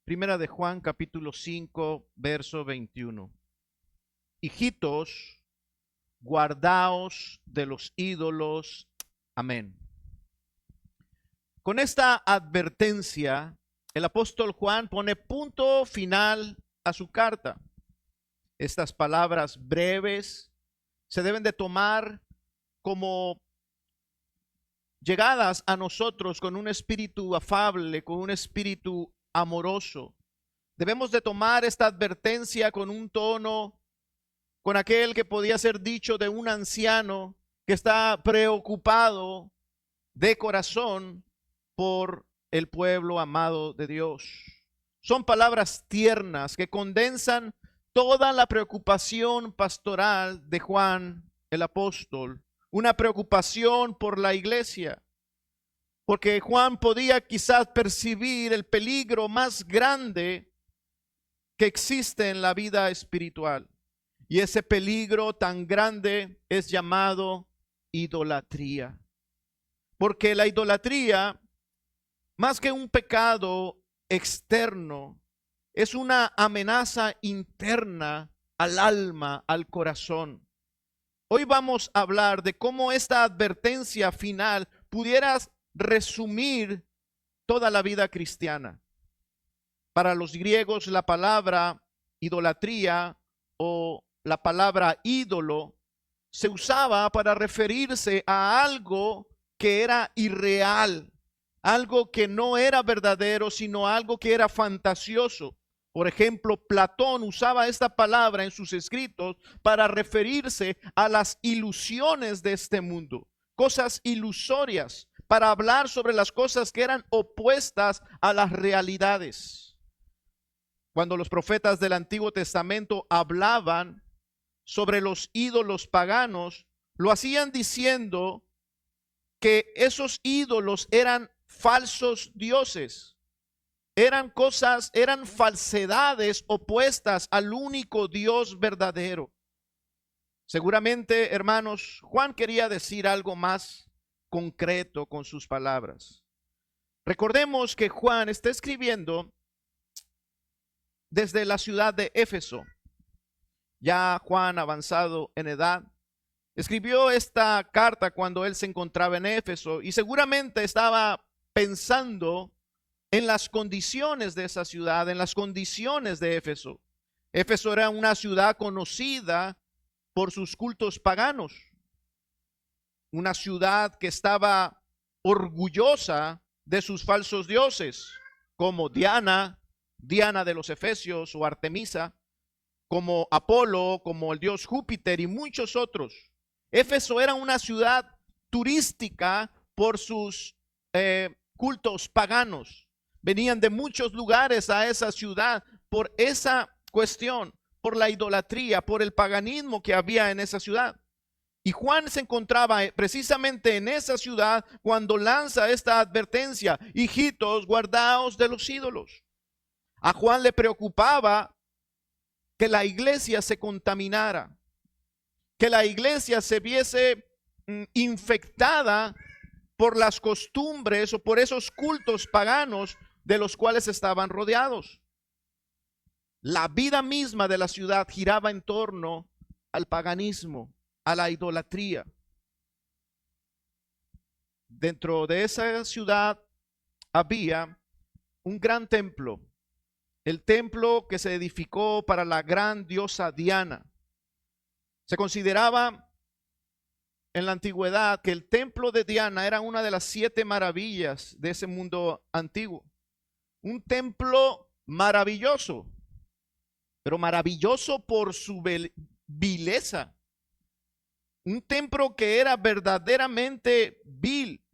Primera de Juan, capítulo 5, verso 21. Hijitos, guardaos de los ídolos. Amén. Con esta advertencia, el apóstol Juan pone punto final a su carta. Estas palabras breves se deben de tomar como llegadas a nosotros con un espíritu afable, con un espíritu amoroso. Debemos de tomar esta advertencia con un tono, con aquel que podía ser dicho de un anciano que está preocupado de corazón por el pueblo amado de Dios. Son palabras tiernas que condensan toda la preocupación pastoral de Juan el apóstol, una preocupación por la iglesia, porque Juan podía quizás percibir el peligro más grande que existe en la vida espiritual. Y ese peligro tan grande es llamado idolatría. Porque la idolatría, más que un pecado externo, es una amenaza interna al alma, al corazón. Hoy vamos a hablar de cómo esta advertencia final pudiera resumir toda la vida cristiana. Para los griegos, la palabra idolatría o la palabra ídolo se usaba para referirse a algo que era irreal, algo que no era verdadero, sino algo que era fantasioso. Por ejemplo, Platón usaba esta palabra en sus escritos para referirse a las ilusiones de este mundo, cosas ilusorias, para hablar sobre las cosas que eran opuestas a las realidades. Cuando los profetas del Antiguo Testamento hablaban sobre los ídolos paganos, lo hacían diciendo que esos ídolos eran falsos dioses, eran cosas, eran falsedades opuestas al único Dios verdadero. Seguramente, hermanos, Juan quería decir algo más concreto con sus palabras. Recordemos que Juan está escribiendo desde la ciudad de Éfeso. Ya Juan, avanzado en edad, escribió esta carta cuando él se encontraba en Éfeso y seguramente estaba pensando en las condiciones de esa ciudad, en las condiciones de Éfeso. Éfeso era una ciudad conocida por sus cultos paganos, una ciudad que estaba orgullosa de sus falsos dioses, como Diana de los Efesios o Artemisa, como Apolo, como el dios Júpiter y muchos otros. Éfeso era una ciudad turística por sus cultos paganos. Venían de muchos lugares a esa ciudad por esa cuestión, por la idolatría, por el paganismo que había en esa ciudad. Y Juan se encontraba precisamente en esa ciudad cuando lanza esta advertencia: hijitos, guardaos de los ídolos. A Juan le preocupaba que la iglesia se contaminara, que la iglesia se viese infectada por las costumbres o por esos cultos paganos de los cuales estaban rodeados. La vida misma de la ciudad giraba en torno al paganismo, a la idolatría. Dentro de esa ciudad había un gran templo, el templo que se edificó para la gran diosa Diana. Se consideraba en la antigüedad que el templo de Diana era una de las 7 maravillas de ese mundo antiguo. Un templo maravilloso, pero maravilloso por su vileza. Un templo que era verdaderamente vil.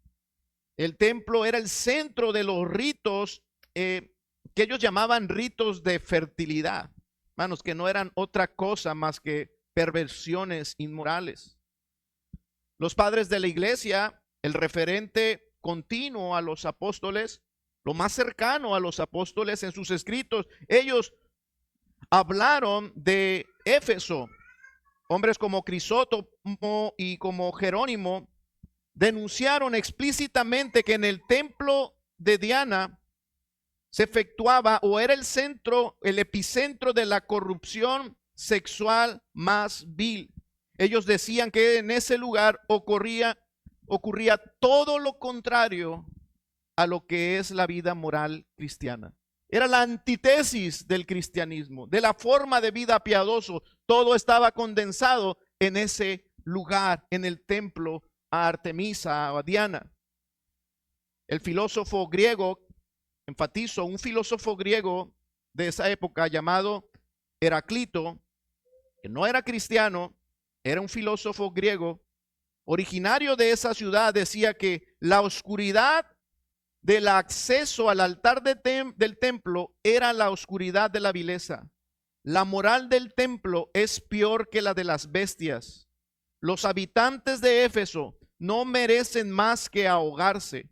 El templo era el centro de los ritos que ellos llamaban ritos de fertilidad, hermanos, que no eran otra cosa más que perversiones inmorales. Los padres de la iglesia, el referente continuo a los apóstoles, lo más cercano a los apóstoles en sus escritos, ellos hablaron de Éfeso. Hombres como Crisóstomo y como Jerónimo denunciaron explícitamente que en el templo de Diana se efectuaba o era el centro, el epicentro de la corrupción sexual más vil. Ellos decían que en ese lugar ocurría todo lo contrario a lo que es la vida moral cristiana. Era la antítesis del cristianismo, de la forma de vida piadoso. Todo estaba condensado en ese lugar, en el templo a Artemisa o a Diana. El filósofo griego, enfatizo, un filósofo griego de esa época llamado Heraclito, que no era cristiano, era un filósofo griego, originario de esa ciudad, decía que la oscuridad del acceso al altar del templo era la oscuridad de la vileza. La moral del templo es peor que la de las bestias. Los habitantes de Éfeso no merecen más que ahogarse.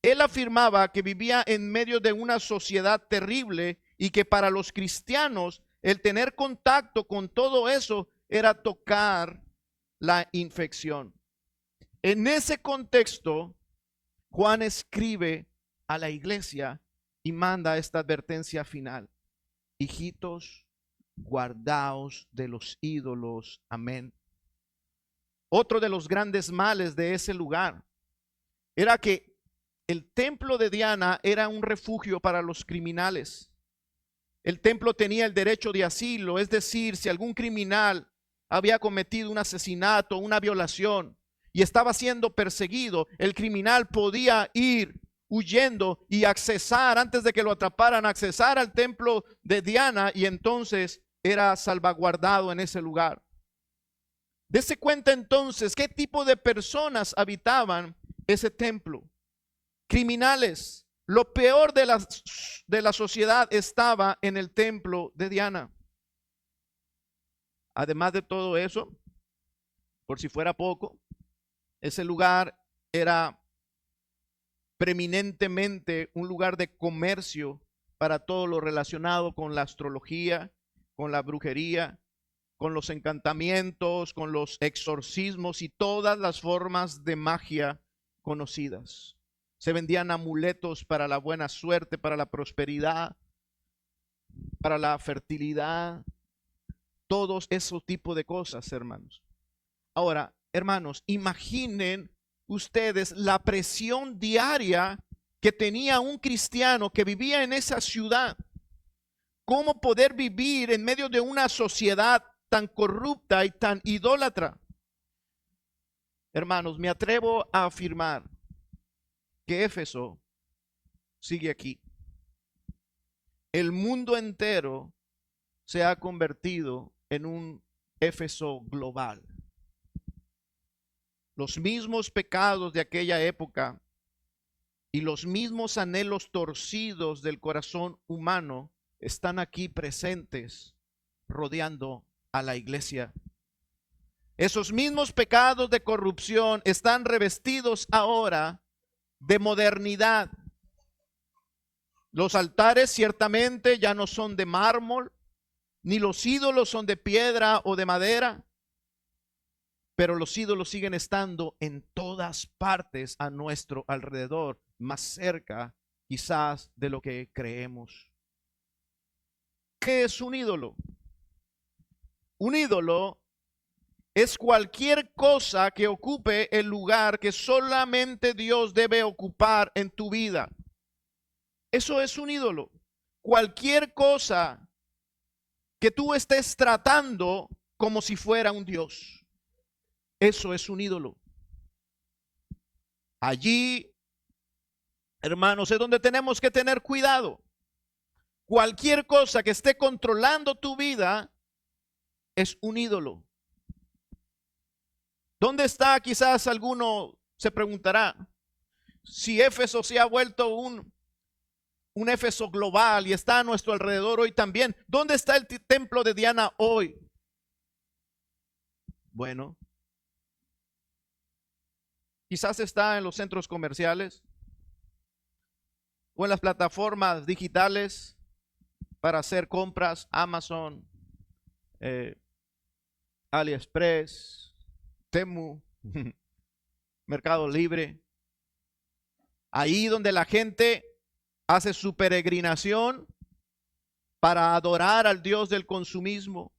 Él afirmaba que vivía en medio de una sociedad terrible y que para los cristianos el tener contacto con todo eso era tocar la infección. En ese contexto, Juan escribe a la iglesia y manda esta advertencia final. Hijitos, guardaos de los ídolos. Amén. Otro de los grandes males de ese lugar era que el templo de Diana era un refugio para los criminales. El templo tenía el derecho de asilo, es decir, si algún criminal había cometido un asesinato, una violación y estaba siendo perseguido, el criminal podía ir huyendo y accesar, antes de que lo atraparan, accesar al templo de Diana, y entonces era salvaguardado en ese lugar. Dese cuenta entonces qué tipo de personas habitaban ese templo. Criminales. Lo peor de la sociedad estaba en el templo de Diana. Además de todo eso, por si fuera poco, ese lugar era preeminentemente un lugar de comercio para todo lo relacionado con la astrología, con la brujería, con los encantamientos, con los exorcismos y todas las formas de magia conocidas. Se vendían amuletos para la buena suerte, para la prosperidad, para la fertilidad, todos esos tipos de cosas, hermanos. Ahora, hermanos, imaginen ustedes la presión diaria que tenía un cristiano que vivía en esa ciudad. ¿Cómo poder vivir en medio de una sociedad tan corrupta y tan idólatra? Hermanos, me atrevo a afirmar que Éfeso sigue aquí. El mundo entero se ha convertido en un Éfeso global. Los mismos pecados de aquella época y los mismos anhelos torcidos del corazón humano están aquí presentes, rodeando a la iglesia. Esos mismos pecados de corrupción están revestidos ahora de modernidad. Los altares ciertamente ya no son de mármol, ni los ídolos son de piedra o de madera, pero los ídolos siguen estando en todas partes a nuestro alrededor, más cerca quizás de lo que creemos. ¿Qué es un ídolo? Un ídolo es cualquier cosa que ocupe el lugar que solamente Dios debe ocupar en tu vida. Eso es un ídolo. Cualquier cosa que tú estés tratando como si fuera un Dios. Eso es un ídolo. Allí, hermanos, es donde tenemos que tener cuidado. Cualquier cosa que esté controlando tu vida es un ídolo. ¿Dónde está? Quizás alguno se preguntará, si Éfeso se ha vuelto un Éfeso global y está a nuestro alrededor hoy también, ¿dónde está el templo de Diana hoy? Bueno, quizás está en los centros comerciales o en las plataformas digitales para hacer compras, Amazon, AliExpress, Temu, Mercado Libre. Ahí donde la gente hace su peregrinación para adorar al Dios del consumismo.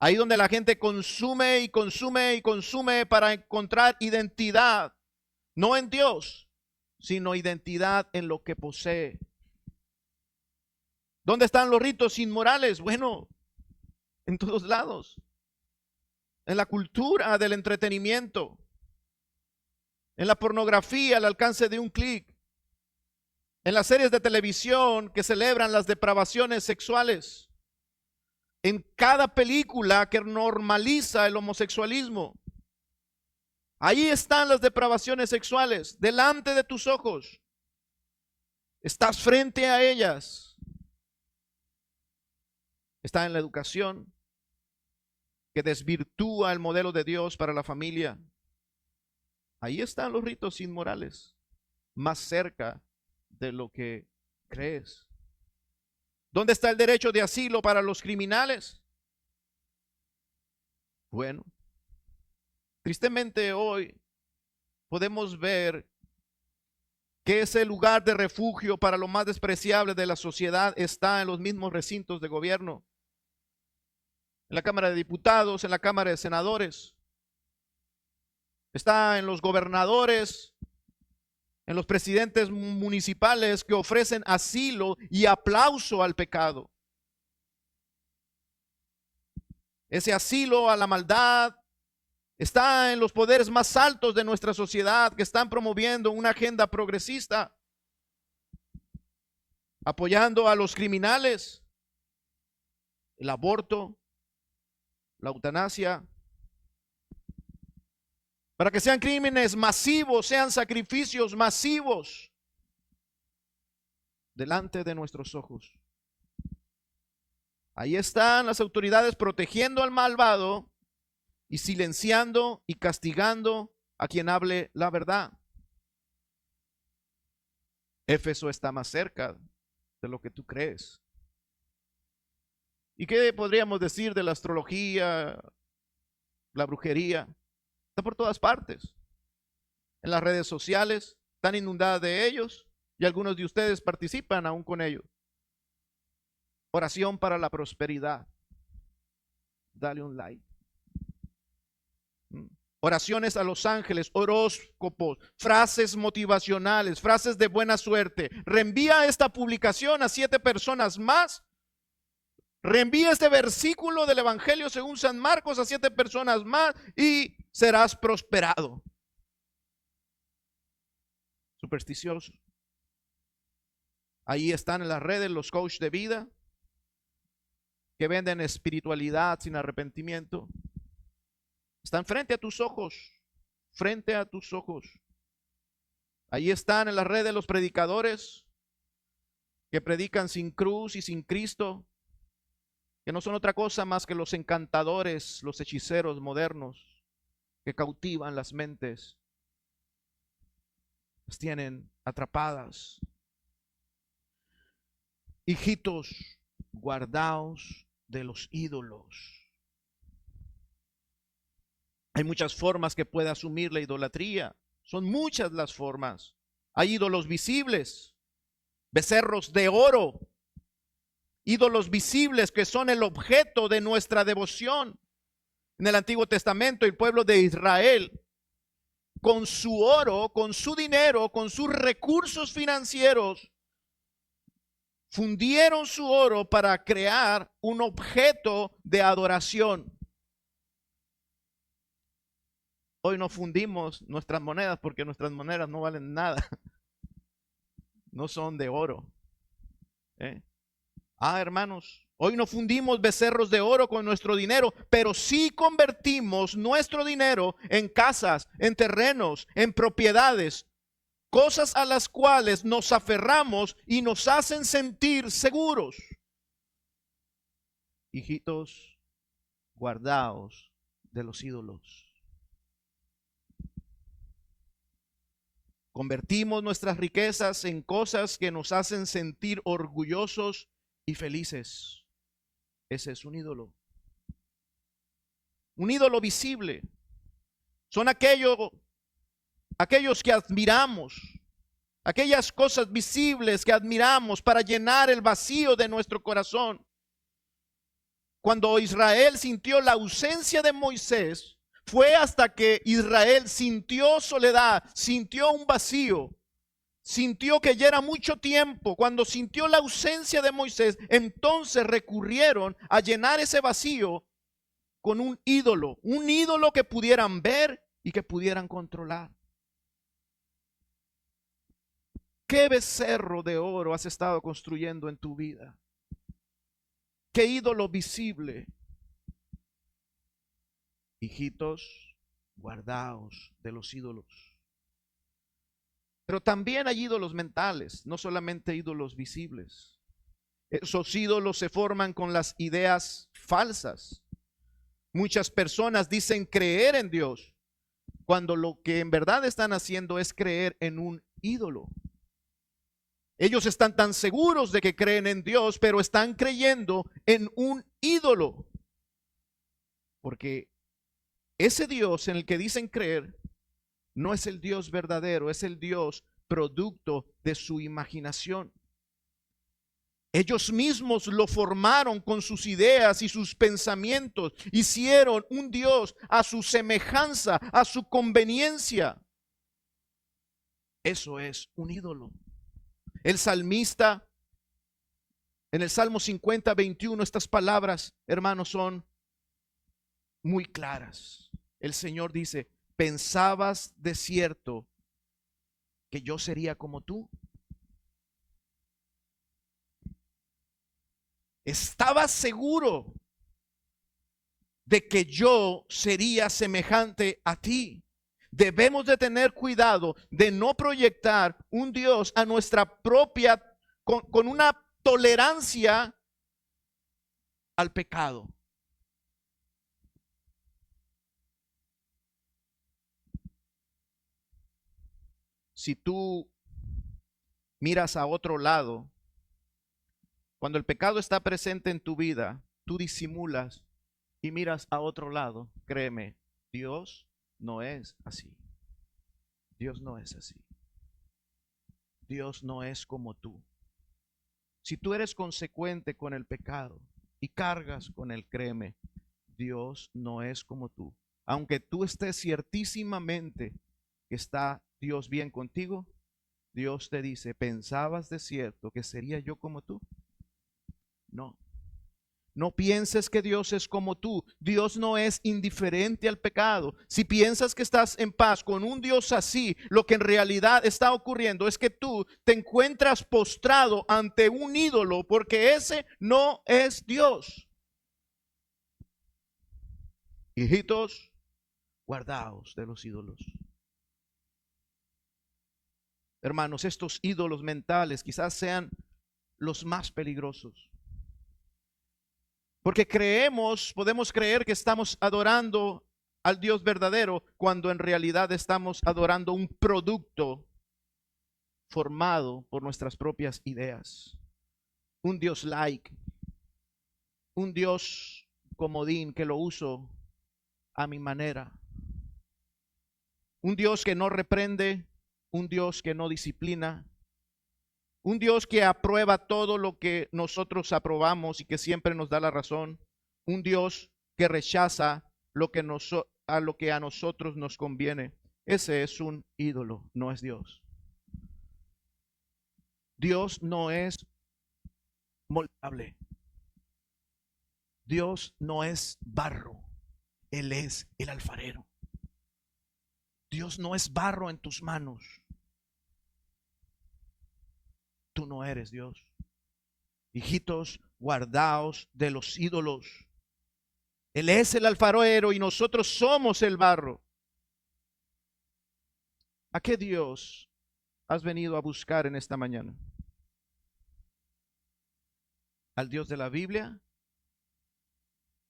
Ahí donde la gente consume y consume y consume para encontrar identidad, no en Dios, sino identidad en lo que posee. ¿Dónde están los ritos inmorales? Bueno, en todos lados. En la cultura del entretenimiento, en la pornografía al alcance de un clic, en las series de televisión que celebran las depravaciones sexuales, en cada película que normaliza el homosexualismo. Ahí están las depravaciones sexuales, delante de tus ojos. Estás frente a ellas. Está en la educación, que desvirtúa el modelo de Dios para la familia. Ahí están los ritos inmorales, más cerca de lo que crees. ¿Dónde está el derecho de asilo para los criminales? Bueno, tristemente hoy podemos ver que ese lugar de refugio para lo más despreciable de la sociedad está en los mismos recintos de gobierno, en la Cámara de Diputados, en la Cámara de Senadores, está en los gobernadores, en los presidentes municipales que ofrecen asilo y aplauso al pecado. Ese asilo a la maldad está en los poderes más altos de nuestra sociedad que están promoviendo una agenda progresista, apoyando a los criminales, el aborto, la eutanasia, para que sean crímenes masivos, sean sacrificios masivos delante de nuestros ojos. Ahí están las autoridades protegiendo al malvado y silenciando y castigando a quien hable la verdad. Éfeso está más cerca de lo que tú crees. ¿Y qué podríamos decir de la astrología, la brujería? Está por todas partes. En las redes sociales están inundadas de ellos y algunos de ustedes participan aún con ellos. Oración para la prosperidad. Dale un like. Oraciones a los ángeles, horóscopos, frases motivacionales, frases de buena suerte. Reenvía esta publicación a 7 personas más. Reenvía este versículo del Evangelio según San Marcos a 7 personas más y serás prosperado. Supersticioso. Ahí están en las redes los coaches de vida que venden espiritualidad sin arrepentimiento. Están frente a tus ojos, frente a tus ojos. Ahí están en las redes los predicadores que predican sin cruz y sin Cristo, que no son otra cosa más que los encantadores, los hechiceros modernos que cautivan las mentes, las tienen atrapadas. Hijitos, guardaos de los ídolos. Hay muchas formas que puede asumir la idolatría. Son muchas las formas. Hay ídolos visibles, becerros de oro, ídolos visibles que son el objeto de nuestra devoción. En el Antiguo Testamento, el pueblo de Israel, con su oro, con su dinero, con sus recursos financieros, fundieron su oro para crear un objeto de adoración. Hoy no fundimos nuestras monedas porque nuestras monedas no valen nada. No son de oro. Hermanos, hoy no fundimos becerros de oro con nuestro dinero, pero sí convertimos nuestro dinero en casas, en terrenos, en propiedades, cosas a las cuales nos aferramos y nos hacen sentir seguros. Hijitos, guardaos de los ídolos. Convertimos nuestras riquezas en cosas que nos hacen sentir orgullosos y felices. Ese es un ídolo. Un ídolo visible. Son aquellos que admiramos, aquellas cosas visibles que admiramos para llenar el vacío de nuestro corazón. Cuando Israel sintió la ausencia de Moisés, fue hasta que Israel sintió soledad, sintió un vacío, sintió que ya era mucho tiempo. Cuando sintió la ausencia de Moisés, entonces recurrieron a llenar ese vacío con un ídolo que pudieran ver y que pudieran controlar. ¿Qué becerro de oro has estado construyendo en tu vida? ¿Qué ídolo visible? Hijitos, guardaos de los ídolos. Pero también hay ídolos mentales, no solamente ídolos visibles. Esos ídolos se forman con las ideas falsas. Muchas personas dicen creer en Dios, cuando lo que en verdad están haciendo es creer en un ídolo. Ellos están tan seguros de que creen en Dios, pero están creyendo en un ídolo. Porque ese Dios en el que dicen creer no es el Dios verdadero, es el Dios producto de su imaginación. Ellos mismos lo formaron con sus ideas y sus pensamientos. Hicieron un Dios a su semejanza, a su conveniencia. Eso es un ídolo. El salmista, en el Salmo 50, 21, estas palabras, hermanos, son muy claras. El Señor dice: ¿pensabas de cierto que yo sería como tú? ¿Estabas seguro de que yo sería semejante a ti? Debemos de tener cuidado de no proyectar un Dios a nuestra propia, con una tolerancia al pecado. Si tú miras a otro lado, cuando el pecado está presente en tu vida, tú disimulas y miras a otro lado. Créeme, Dios no es así. Dios no es así. Dios no es como tú. Si tú eres consecuente con el pecado y cargas con él, créeme, Dios no es como tú. Aunque tú estés ciertísimamente que está Dios bien contigo, Dios te dice: ¿pensabas de cierto que sería yo como tú? No. No pienses que Dios es como tú. Dios no es indiferente al pecado. Si piensas que estás en paz con un Dios así, lo que en realidad está ocurriendo es que tú te encuentras postrado ante un ídolo, porque ese no es Dios. Hijitos, guardaos de los ídolos. Hermanos, estos ídolos mentales quizás sean los más peligrosos. Porque podemos creer que estamos adorando al Dios verdadero cuando en realidad estamos adorando un producto formado por nuestras propias ideas. Un Dios like, un Dios comodín que lo uso a mi manera. Un Dios que no reprende, un Dios que no disciplina, un Dios que aprueba todo lo que nosotros aprobamos y que siempre nos da la razón. Un Dios que rechaza a lo que a nosotros nos conviene. Ese es un ídolo, no es Dios. Dios no es moldable. Dios no es barro. Él es el alfarero. Dios no es barro en tus manos. Tú no eres Dios. Hijitos, guardaos de los ídolos. Él es el alfarero y nosotros somos el barro. ¿A qué Dios has venido a buscar en esta mañana? ¿Al Dios de la Biblia?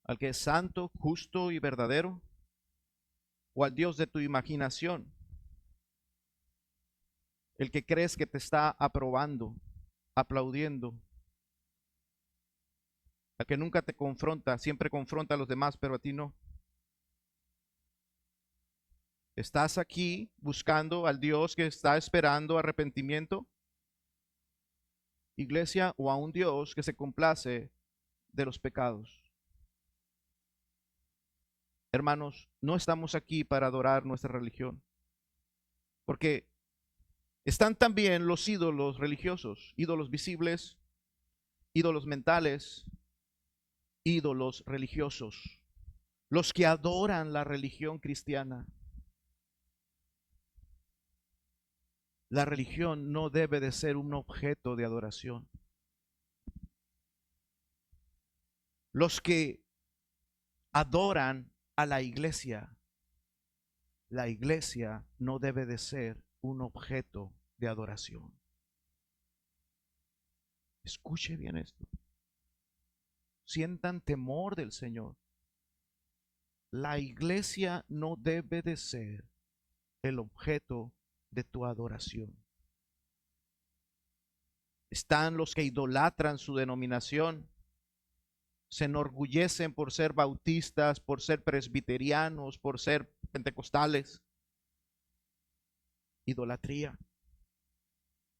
¿Al que es santo, justo y verdadero? ¿O al Dios de tu imaginación? El que crees que te está aprobando, aplaudiendo. Al que nunca te confronta, siempre confronta a los demás, pero a ti no. ¿Estás aquí buscando al Dios que está esperando arrepentimiento, iglesia, o a un Dios que se complace de los pecados? Hermanos, no estamos aquí para adorar nuestra religión, porque están también los ídolos religiosos, ídolos visibles, ídolos mentales, ídolos religiosos, los que adoran la religión cristiana. La religión no debe de ser un objeto de adoración. Los que adoran a la iglesia no debe de ser un objeto de adoración. Escuche bien esto. Sientan temor del Señor. La iglesia no debe de ser el objeto de tu adoración. Están los que idolatran su denominación, se enorgullecen por ser bautistas, por ser presbiterianos, por ser pentecostales. Idolatría.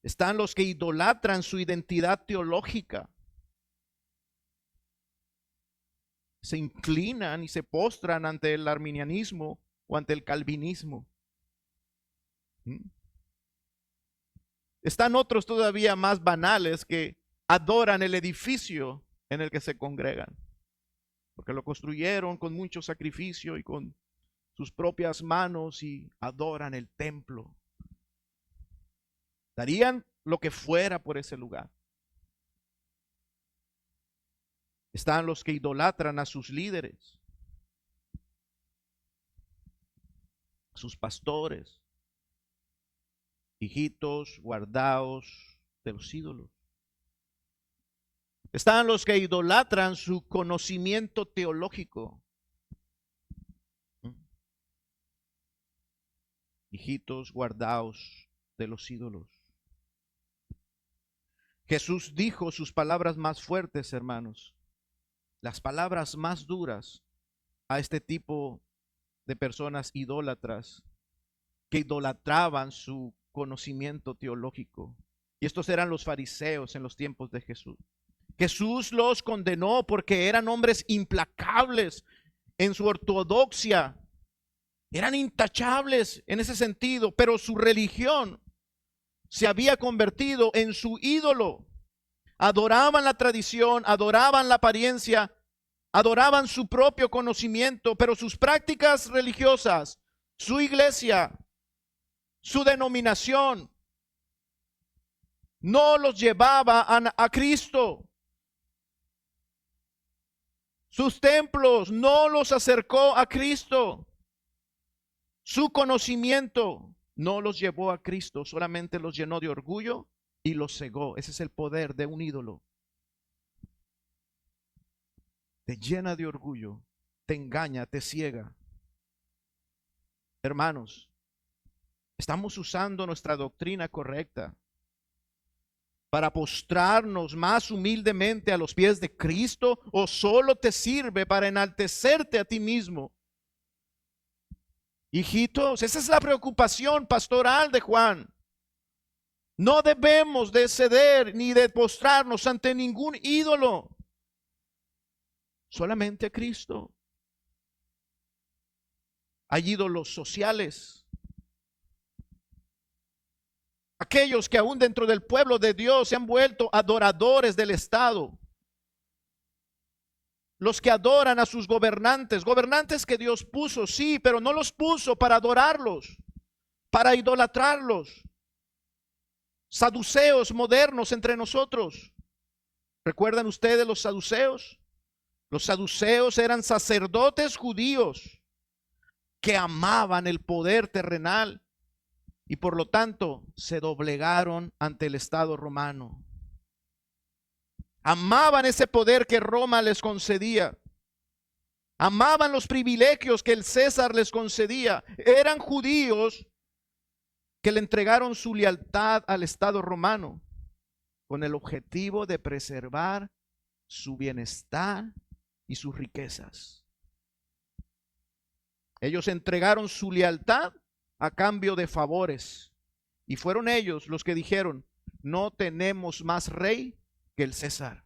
Están los que idolatran su identidad teológica. Se inclinan y se postran ante el arminianismo o ante el calvinismo. Están otros todavía más banales que adoran el edificio en el que se congregan, porque lo construyeron con mucho sacrificio y con sus propias manos, y adoran el templo. Darían lo que fuera por ese lugar. Están los que idolatran a sus líderes, a sus pastores. Hijitos, guardaos de los ídolos. Están los que idolatran su conocimiento teológico. Hijitos, guardaos de los ídolos. Jesús dijo sus palabras más fuertes, hermanos, las palabras más duras a este tipo de personas idólatras que idolatraban su conocimiento teológico. Y estos eran los fariseos en los tiempos de Jesús. Jesús los condenó porque eran hombres implacables en su ortodoxia. Eran intachables en ese sentido, pero su religión se había convertido en su ídolo. Adoraban la tradición, adoraban la apariencia, adoraban su propio conocimiento, pero sus prácticas religiosas, su iglesia, su denominación, no los llevaba a Cristo. Sus templos no los acercó a Cristo. Su conocimiento no los llevó a Cristo, solamente los llenó de orgullo y los cegó. Ese es el poder de un ídolo. Te llena de orgullo, te engaña, te ciega. Hermanos, ¿estamos usando nuestra doctrina correcta para postrarnos más humildemente a los pies de Cristo, o solo te sirve para enaltecerte a ti mismo? Hijitos, esa es la preocupación pastoral de Juan. No debemos de ceder ni de postrarnos ante ningún ídolo, solamente a Cristo. Hay ídolos sociales, aquellos que aún dentro del pueblo de Dios se han vuelto adoradores del Estado. Los que adoran a sus gobernantes, gobernantes que Dios puso, sí, pero no los puso para adorarlos, para idolatrarlos. Saduceos modernos entre nosotros. ¿Recuerdan ustedes los saduceos? Los saduceos eran sacerdotes judíos que amaban el poder terrenal y por lo tanto se doblegaron ante el Estado romano. Amaban ese poder que Roma les concedía. Amaban los privilegios que el César les concedía. Eran judíos que le entregaron su lealtad al Estado romano con el objetivo de preservar su bienestar y sus riquezas. Ellos entregaron su lealtad a cambio de favores. Y fueron ellos los que dijeron: no tenemos más rey que el César.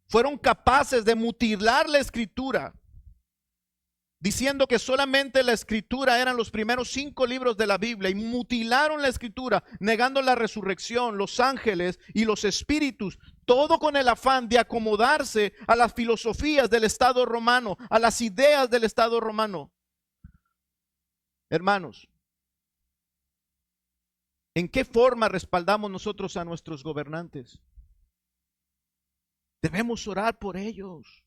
Fueron capaces de mutilar la escritura, diciendo que solamente la escritura eran los primeros 5 libros de la Biblia, y mutilaron la escritura, negando la resurrección, los ángeles y los espíritus, todo con el afán de acomodarse a las filosofías del Estado romano, a las ideas del Estado romano. Hermanos, ¿en qué forma respaldamos nosotros a nuestros gobernantes? Debemos orar por ellos,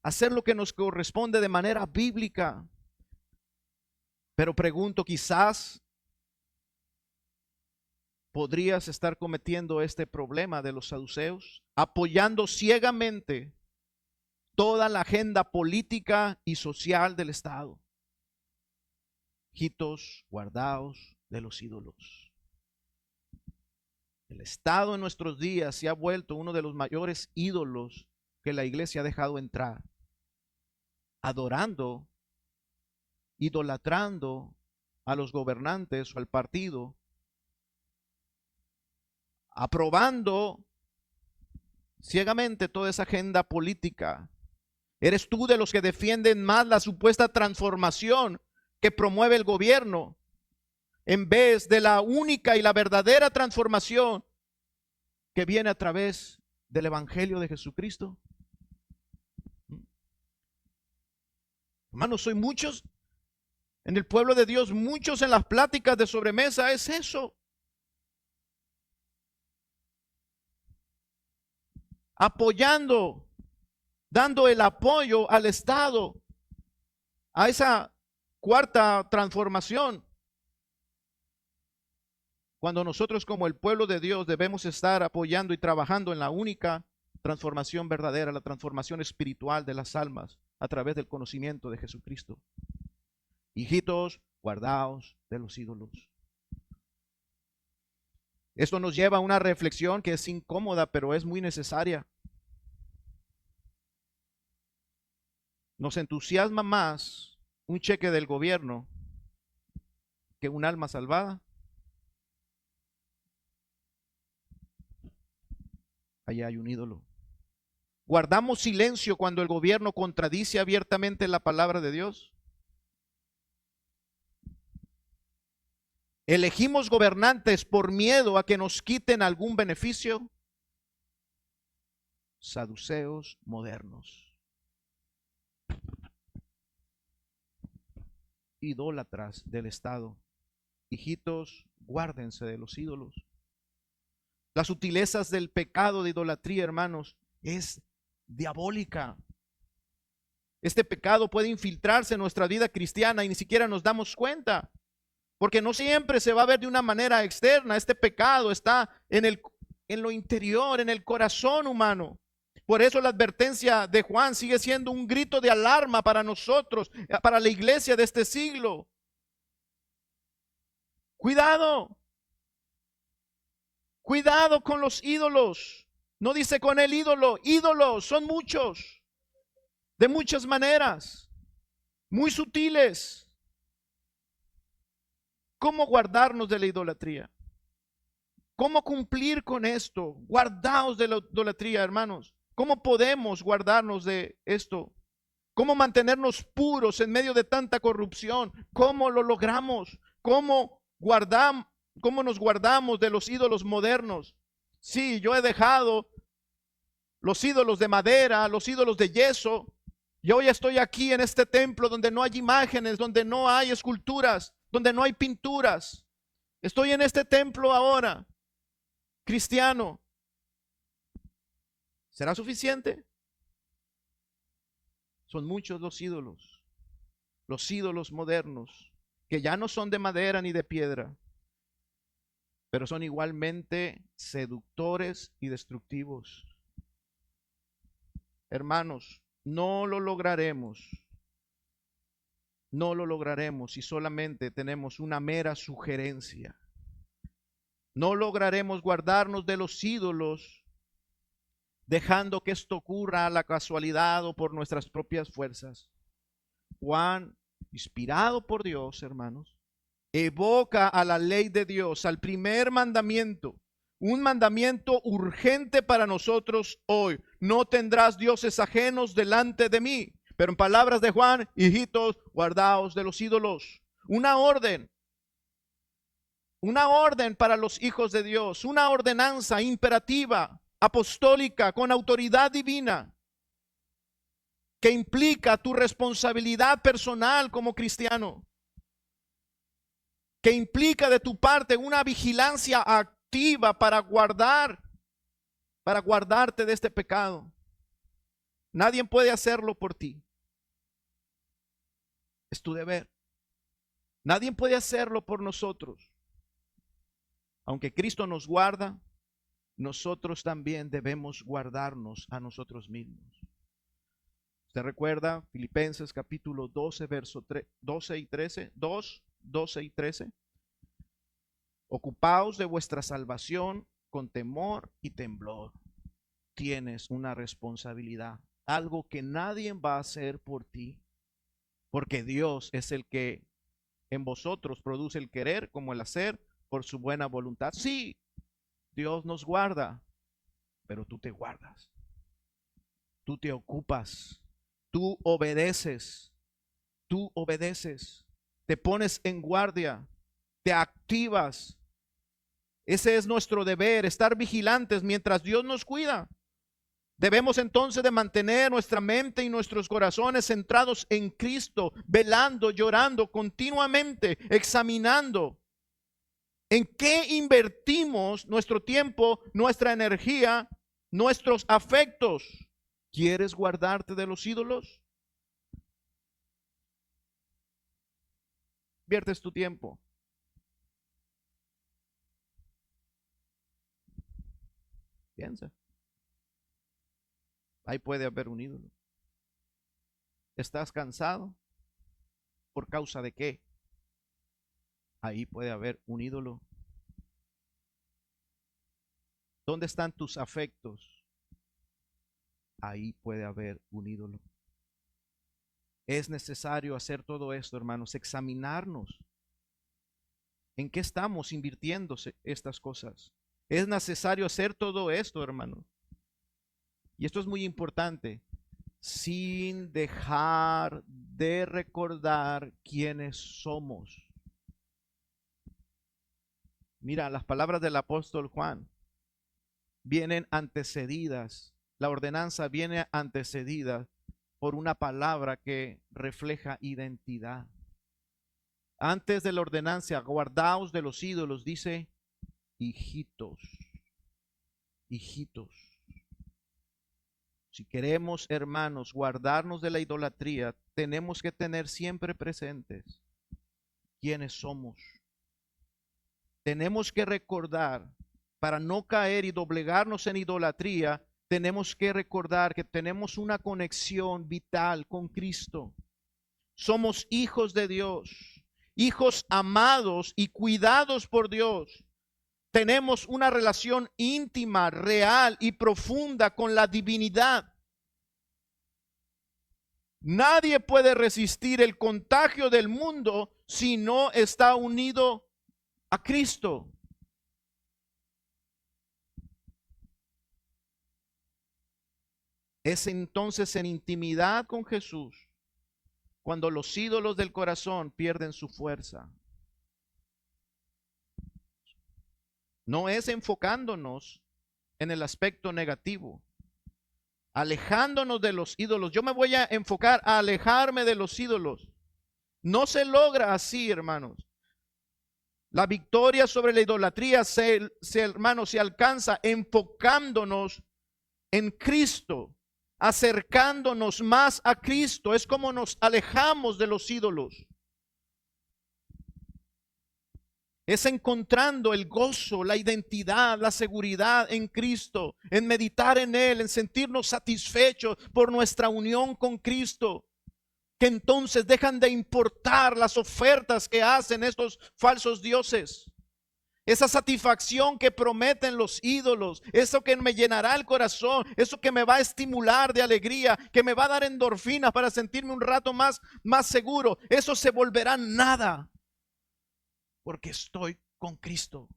hacer lo que nos corresponde de manera bíblica. Pero pregunto, quizás podrías estar cometiendo este problema de los saduceos, apoyando ciegamente toda la agenda política y social del Estado. Hijitos, guardaos de los ídolos. El Estado en nuestros días se ha vuelto uno de los mayores ídolos que la iglesia ha dejado entrar, adorando, idolatrando a los gobernantes o al partido, aprobando ciegamente toda esa agenda política. ¿Eres tú de los que defienden más la supuesta transformación que promueve el gobierno, en vez de la única y la verdadera transformación que viene a través del Evangelio de Jesucristo? Hermanos, soy muchos en el pueblo de Dios, muchos en las pláticas de sobremesa, es eso. Apoyando, dando el apoyo al Estado, a esa cuarta transformación, cuando nosotros como el pueblo de Dios debemos estar apoyando y trabajando en la única transformación verdadera, la transformación espiritual de las almas a través del conocimiento de Jesucristo. Hijitos, guardaos de los ídolos. Esto nos lleva a una reflexión que es incómoda, pero es muy necesaria. Nos entusiasma más un cheque del gobierno que un alma salvada. Allá hay un ídolo. ¿Guardamos silencio cuando el gobierno contradice abiertamente la palabra de Dios? ¿Elegimos gobernantes por miedo a que nos quiten algún beneficio? Saduceos modernos, idólatras del Estado. Hijitos, guárdense de los ídolos. Las sutilezas del pecado de idolatría, hermanos, es diabólica. Este pecado puede infiltrarse en nuestra vida cristiana y ni siquiera nos damos cuenta, porque no siempre se va a ver de una manera externa. Este pecado está en lo interior, en el corazón humano. Por eso la advertencia de Juan sigue siendo un grito de alarma para nosotros, para la iglesia de este siglo. Cuidado. Cuidado con los ídolos. No dice con el ídolo, ídolos son muchos, de muchas maneras, muy sutiles. ¿Cómo guardarnos de la idolatría? ¿Cómo cumplir con esto? Guardaos de la idolatría, hermanos. ¿Cómo podemos guardarnos de esto? ¿Cómo mantenernos puros en medio de tanta corrupción? ¿Cómo lo logramos? ¿Cómo nos guardamos de los ídolos modernos? Sí, yo he dejado los ídolos de madera, los ídolos de yeso. Y hoy estoy aquí en este templo donde no hay imágenes, donde no hay esculturas, donde no hay pinturas. Estoy en este templo ahora, cristiano. ¿Será suficiente? Son muchos los ídolos modernos, que ya no son de madera ni de piedra, pero son igualmente seductores y destructivos. Hermanos, no lo lograremos si solamente tenemos una mera sugerencia. No lograremos guardarnos de los ídolos dejando que esto ocurra a la casualidad o por nuestras propias fuerzas. Juan inspirado por Dios, hermanos, evoca a la ley de Dios, al primer mandamiento, un mandamiento urgente para nosotros hoy. No tendrás dioses ajenos delante de mí. Pero en palabras de Juan, hijitos, guardaos de los ídolos. Una orden para los hijos de Dios, una ordenanza imperativa, apostólica, con autoridad divina, que implica tu responsabilidad personal como cristiano, que implica de tu parte una vigilancia activa para guardarte de este pecado. Nadie puede hacerlo por ti. Es tu deber. Nadie puede hacerlo por nosotros. Aunque Cristo nos guarda, nosotros también debemos guardarnos a nosotros mismos. ¿Usted recuerda Filipenses capítulo 12, verso 12 y 13? 2, 12 y 13. Ocupaos de vuestra salvación con temor y temblor. Tienes una responsabilidad, algo que nadie va a hacer por ti, porque Dios es el que en vosotros produce el querer como el hacer por su buena voluntad. Sí, Dios nos guarda, pero tú te guardas, tú te ocupas, tú obedeces, te pones en guardia, te activas. Ese es nuestro deber, estar vigilantes mientras Dios nos cuida. Debemos entonces de mantener nuestra mente y nuestros corazones centrados en Cristo, velando, llorando continuamente, examinando en qué invertimos nuestro tiempo, nuestra energía, nuestros afectos. ¿Quieres guardarte de los ídolos? Viertes tu tiempo. Piensa. Ahí puede haber un ídolo. ¿Estás cansado? ¿Por causa de qué? Ahí puede haber un ídolo. ¿Dónde están tus afectos? Ahí puede haber un ídolo. Es necesario hacer todo esto, hermanos, examinarnos. ¿En qué estamos invirtiendo estas cosas? Es necesario hacer todo esto, hermanos. Y esto es muy importante, sin dejar de recordar quiénes somos. Mira, las palabras del apóstol Juan vienen antecedidas, la ordenanza viene antecedida por una palabra que refleja identidad. Antes de la ordenanza, guardaos de los ídolos, dice, hijitos, hijitos. Si queremos, hermanos, guardarnos de la idolatría, tenemos que tener siempre presentes quiénes somos. Tenemos que recordar, para no caer y doblegarnos en idolatría, tenemos que recordar que tenemos una conexión vital con Cristo. Somos hijos de Dios, hijos amados y cuidados por Dios. Tenemos una relación íntima, real y profunda con la divinidad. Nadie puede resistir el contagio del mundo si no está unido a Cristo. Es entonces en intimidad con Jesús cuando los ídolos del corazón pierden su fuerza. No es enfocándonos en el aspecto negativo, alejándonos de los ídolos. Yo me voy a enfocar a alejarme de los ídolos. No se logra así, hermanos. La victoria sobre la idolatría hermanos, se alcanza enfocándonos en Cristo, acercándonos más a Cristo. Es como nos alejamos de los ídolos. Es encontrando el gozo, la identidad, la seguridad en Cristo, en meditar en Él, en sentirnos satisfechos por nuestra unión con Cristo, que entonces dejan de importar las ofertas que hacen estos falsos dioses. esa satisfacción que prometen los ídolos, eso que me llenará el corazón, eso que me va a estimular de alegría, que me va a dar endorfinas para sentirme un rato más seguro, eso se volverá nada, porque estoy con Cristo,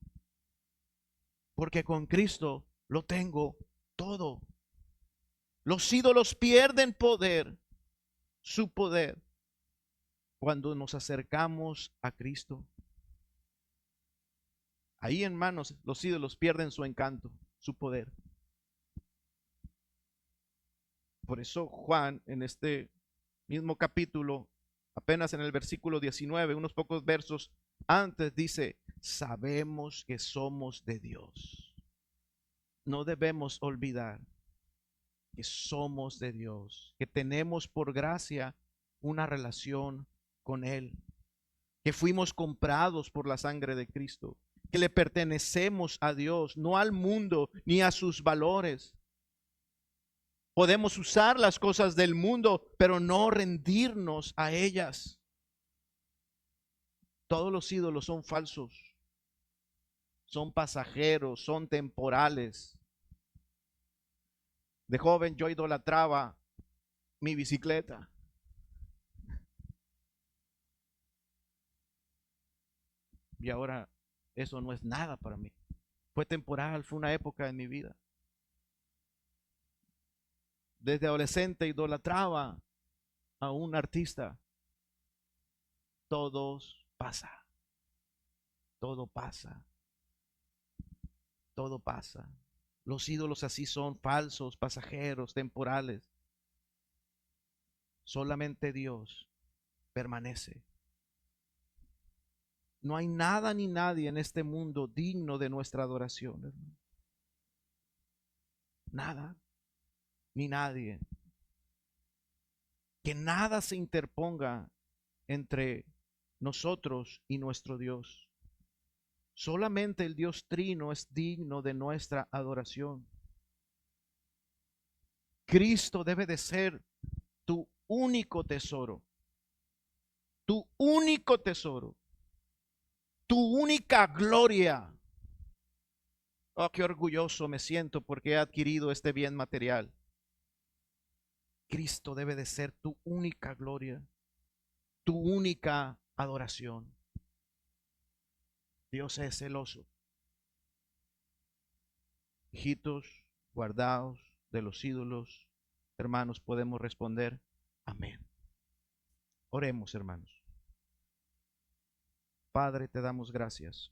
porque con Cristo lo tengo todo. Los ídolos pierden poder, su poder, cuando nos acercamos a Cristo. Ahí, hermanos, los ídolos pierden su encanto, su poder. Por eso Juan, en este mismo capítulo, apenas en el versículo 19, unos pocos versos antes, dice: sabemos que somos de Dios. No debemos olvidar que somos de Dios, que tenemos por gracia una relación con Él, que fuimos comprados por la sangre de Cristo, que le pertenecemos a Dios, no al mundo ni a sus valores. Podemos usar las cosas del mundo, pero no rendirnos a ellas. Todos los ídolos son falsos, son pasajeros, son temporales. De joven yo idolatraba mi bicicleta. Y ahora eso no es nada para mí. Fue temporal, fue una época en mi vida. Desde adolescente idolatraba a un artista. Todo pasa, todo pasa, todo pasa. Los ídolos así son, falsos, pasajeros, temporales. Solamente Dios permanece. No hay nada ni nadie en este mundo digno de nuestra adoración, hermano. Nada, ni nadie. Que nada se interponga entre nosotros y nuestro Dios. Solamente el Dios Trino es digno de nuestra adoración. Cristo debe de ser tu único tesoro, tu único tesoro, tu única gloria. Oh, qué orgulloso me siento porque he adquirido este bien material. Cristo debe de ser tu única gloria, tu única adoración. Dios es celoso. Hijitos, guardaos de los ídolos. Hermanos, podemos responder: amén. Oremos, hermanos. Padre, te damos gracias